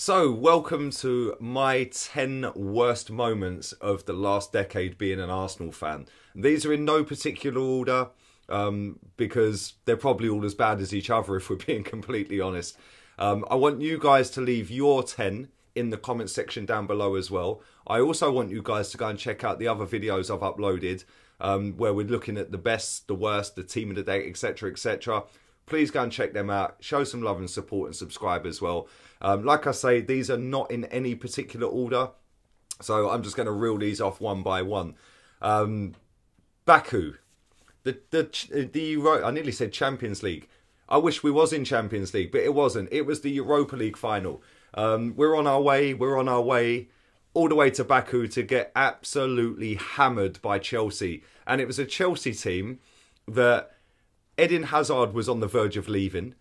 So, welcome to my 10 worst moments of the last decade being an Arsenal fan. These are in no particular order, because they're probably all as bad as each other if we're being completely honest. I want you guys to leave your 10 in the comment section down below as well. I also want you guys to go and check out the other videos I've uploaded, where we're looking at the best, the worst, the team of the day, etc, etc. Please go and check them out. Show some love and support and subscribe as well. Like I say, these are not in any particular order, so I'm just going to reel these off one by one. Baku, I nearly said Champions League. I wish we was in Champions League, but it wasn't. It was the Europa League final. We're on our way all the way to Baku to get absolutely hammered by Chelsea. And it was a Chelsea team that Eden Hazard was on the verge of leaving.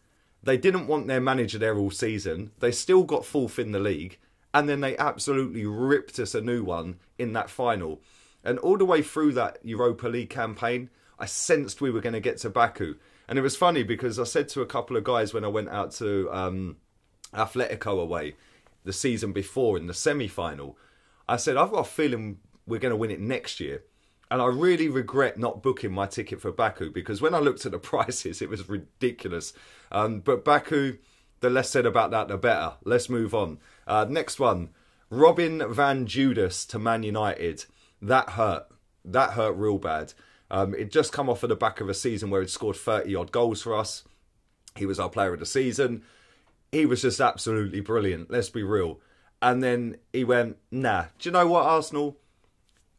They didn't want their manager there all season. They still got fourth in the league. And then they absolutely ripped us a new one in that final. And all the way through that Europa League campaign, I sensed we were going to get to Baku. And it was funny because I said to a couple of guys when I went out to Atletico away the season before in the semi-final, I said, I've got a feeling we're going to win it next year. And I really regret not booking my ticket for Baku because when I looked at the prices, it was ridiculous. But Baku, the less said about that, the better. Let's move on. Next one, Robin van Judas to Man United. That hurt. That hurt real bad. It just come off of the back of a season where he'd scored 30-odd goals for us. He was our player of the season. He was just absolutely brilliant, let's be real. And then he went, nah, do you know what, Arsenal?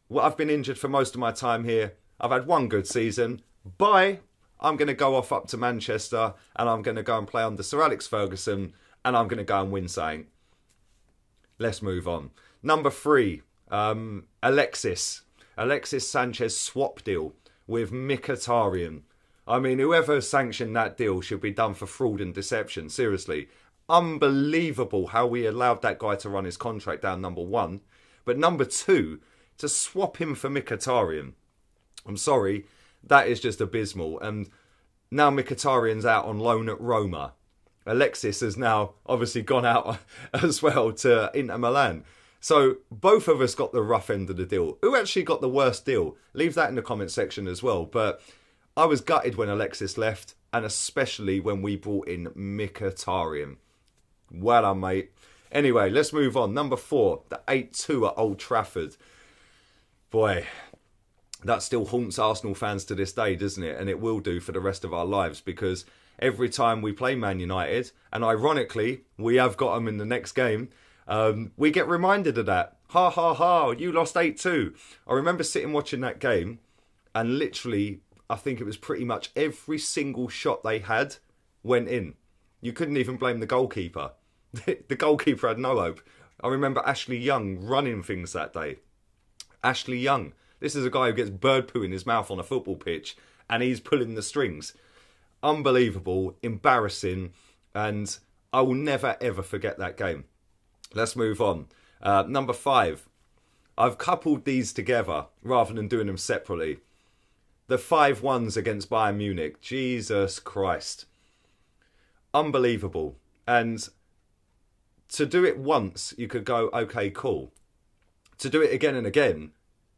Well, I've been injured for most of my time here. I've had one good season. Bye. I'm going to go off up to Manchester and I'm going to go and play under Sir Alex Ferguson and I'm going to go and win something. Let's move on. Number 3, Alexis Sanchez swap deal with Mkhitaryan. I mean, whoever sanctioned that deal should be done for fraud and deception. Seriously. Unbelievable how we allowed that guy to run his contract down, number 1. But number 2, to swap him for Mkhitaryan. I'm sorry, that is just abysmal. And now Mkhitaryan's out on loan at Roma. Alexis has now obviously gone out as well to Inter Milan. So both of us got the rough end of the deal. Who actually got the worst deal? Leave that in the comment section as well. But I was gutted when Alexis left, and especially when we brought in Mkhitaryan. Well done, mate. Anyway, let's move on. Number 4, the 8-2 at Old Trafford. Boy, that still haunts Arsenal fans to this day, doesn't it? And it will do for the rest of our lives because every time we play Man United, and ironically, we have got them in the next game, we get reminded of that. Ha, ha, ha, you lost 8-2. I remember sitting watching that game and literally, I think it was pretty much every single shot they had went in. You couldn't even blame the goalkeeper. The goalkeeper had no hope. I remember Ashley Young running things that day. Ashley Young. This is a guy who gets bird poo in his mouth on a football pitch and he's pulling the strings. Unbelievable, embarrassing, and I will never ever forget that game. Let's move on. Number 5. I've coupled these together rather than doing them separately. The 5-1s against Bayern Munich. Jesus Christ. Unbelievable. And to do it once, you could go, okay, cool. To do it again and again,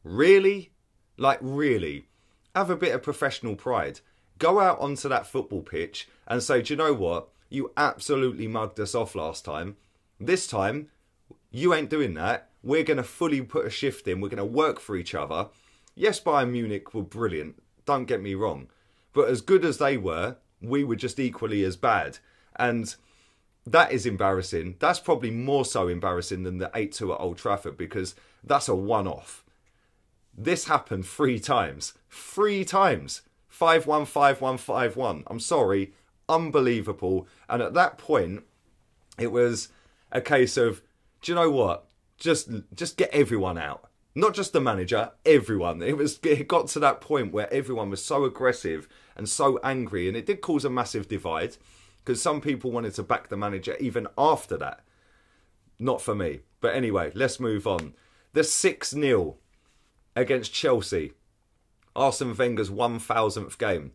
really? Like, really? Have a bit of professional pride. Go out onto that football pitch and say, do you know what? You absolutely mugged us off last time. This time, you ain't doing that. We're going to fully put a shift in. We're going to work for each other. Yes, Bayern Munich were brilliant. Don't get me wrong. But as good as they were, we were just equally as bad. And that is embarrassing. That's probably more so embarrassing than the 8-2 at Old Trafford because that's a one-off. This happened 3 times. 3 times. 5-1, 5-1, 5-1. I'm sorry. Unbelievable. And at that point, it was a case of, do you know what? Just get everyone out. Not just the manager, everyone. It got to that point where everyone was so aggressive and so angry. And it did cause a massive divide. Because some people wanted to back the manager even after that. Not for me. But anyway, let's move on. The 6-0 against Chelsea. Arsene Wenger's 1000th game.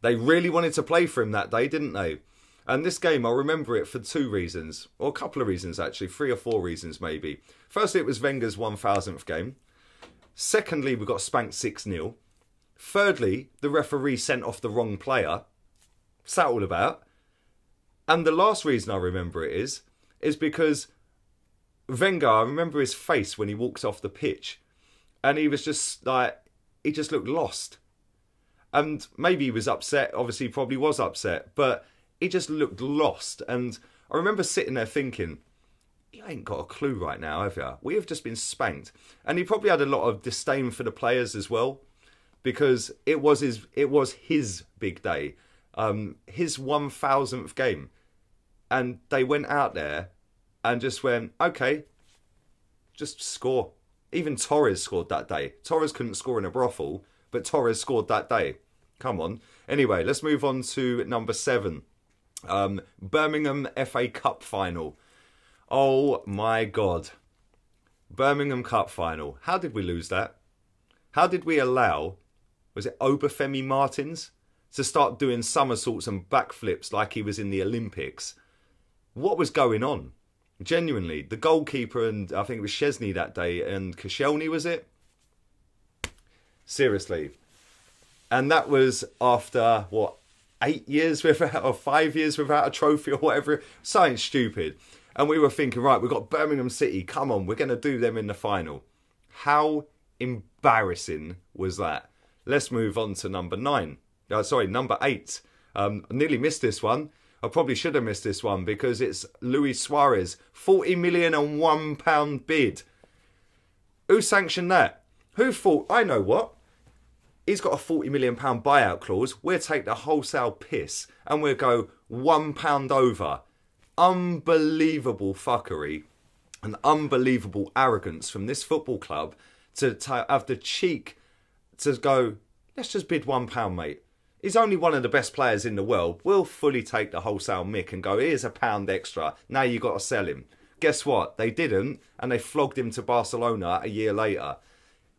They really wanted to play for him that day, didn't they? And this game, I remember it for two reasons, or a couple of reasons actually, 3 or 4 reasons maybe. Firstly, it was Wenger's 1000th game. Secondly, we got spanked 6-0. Thirdly, the referee sent off the wrong player. What's that all about? And the last reason I remember it is because Wenger, I remember his face when he walked off the pitch. And he was just like, he just looked lost. And maybe he was upset, obviously he probably was upset, but he just looked lost. And I remember sitting there thinking, you ain't got a clue right now, have you? We have just been spanked. And he probably had a lot of disdain for the players as well, because it was his big day, his 1000th game. And they went out there and just went, okay, just score. Even Torres scored that day. Torres couldn't score in a brothel, but Torres scored that day. Come on. Anyway, let's move on to number 7. Birmingham FA Cup final. Oh my God. Birmingham Cup final. How did we lose that? How did we allow, was it Obafemi Martins, to start doing somersaults and backflips like he was in the Olympics? What was going on? Genuinely, the goalkeeper, and I think it was Szczesny that day, and Koscielny, was it? Seriously. And that was after, what, 8 years without, or 5 years without a trophy or whatever. Something stupid. And we were thinking, right, we've got Birmingham City. Come on, we're going to do them in the final. How embarrassing was that? Let's move on to number 9. Number 8. I nearly missed this one. I probably should have missed this one because it's Luis Suarez. £40 million and £1 bid. Who sanctioned that? Who thought, I know what? He's got a £40 million buyout clause. We'll take the wholesale piss and we'll go £1 over. Unbelievable fuckery and unbelievable arrogance from this football club to have the cheek to go, let's just bid £1, mate. He's only one of the best players in the world. We'll fully take the wholesale mick and go, here's £1 extra. Now you've got to sell him. Guess what? They didn't, and they flogged him to Barcelona a year later.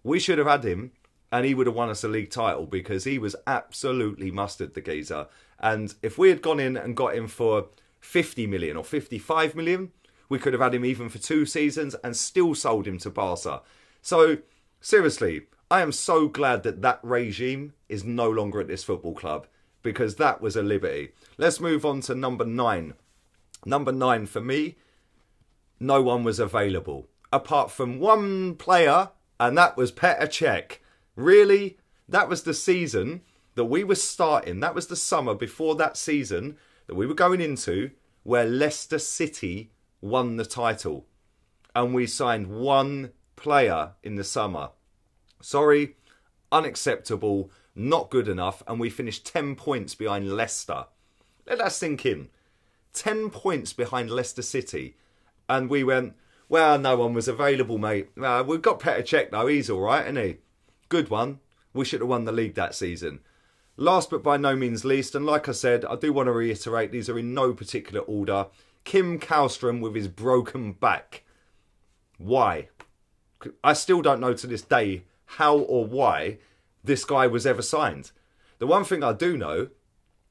We should have had him, and he would have won us a league title because he was absolutely mustard, the geezer. And if we had gone in and got him for 50 million or 55 million, we could have had him even for 2 seasons and still sold him to Barca. So, seriously, I am so glad that that regime is no longer at this football club because that was a liberty. Let's move on to number 9. Number 9 for me, no one was available apart from one player, and that was Petr Cech. Really? That was the season that we were starting. That was the summer before that season that we were going into where Leicester City won the title. And we signed one player in the summer. Sorry, unacceptable, not good enough, and we finished 10 points behind Leicester. Let that sink in. 10 points behind Leicester City. And we went, well, no one was available, mate. We've got Petr Cech though, he's alright, isn't he? Good one. We should have won the league that season. Last but by no means least, and like I said, I do want to reiterate, these are in no particular order. Kim Källström with his broken back. Why? I still don't know to this day how or why this guy was ever signed. The one thing I do know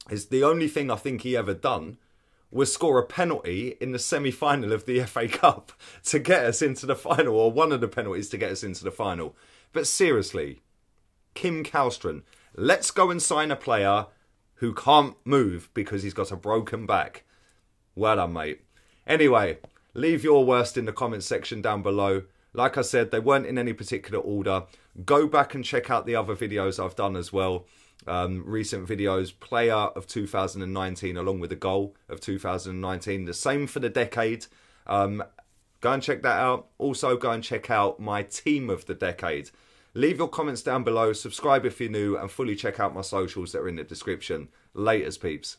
is the only thing I think he ever done was score a penalty in the semi-final of the FA Cup to get us into the final, or one of the penalties to get us into the final. But seriously, Kim Källström, let's go and sign a player who can't move because he's got a broken back. Well done, mate. Anyway, leave your worst in the comments section down below. Like I said, they weren't in any particular order. Go back and check out the other videos I've done as well. Recent videos, player of 2019 along with the goal of 2019. The same for the decade. Go and check that out. Also, go and check out my team of the decade. Leave your comments down below. Subscribe if you're new and fully check out my socials that are in the description. Laters, peeps.